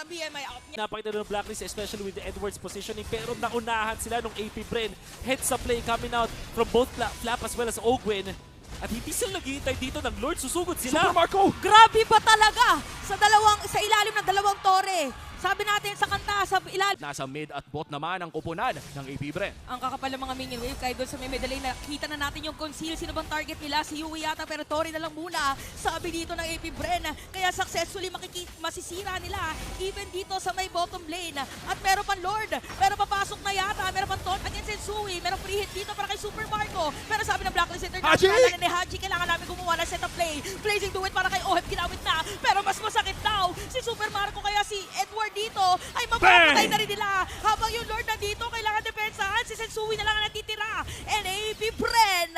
sa BMI out niya. Napakita ng Blacklist, especially with the Edwards positioning, pero naunahan sila nung AP Bren. Heads up play coming out from both Flap as well as Ogwin. At hindi sila naghihintay dito ng Lord, susugod sila. Super Marco! Grabe ba talaga sa ilalim ng dalawang tore? Sabi natin sa kanta, sa ilalim. Nasa mid at bot naman ang kupunan ng AP Bren. Ang kakapal ng mga minion wave kahit doon sa may medalay nakita na natin yung conceal. Sino bang target nila? Si Yui yata pero Tori na lang muna. Sabi dito ng AP Bren. Kaya successfully masisira nila even dito sa may bottom lane. At meron pang Lord. Pero papasok na yata. Meron pang taunt against Sensui. Meron free hit dito para kay Super Marco. Pero sabi ng Blacklist International ni Haji, kailangan namin gumawa ng setup play. Blazing do it para kay Oheb, ginawit na. Pero mas masakit daw si Super Marco kaya si Edward dito ay mapapatay na rin nila. Habang yung Lord nandito, kailangan depensahan. Si Sensui na lang ang natitira. And AP Bren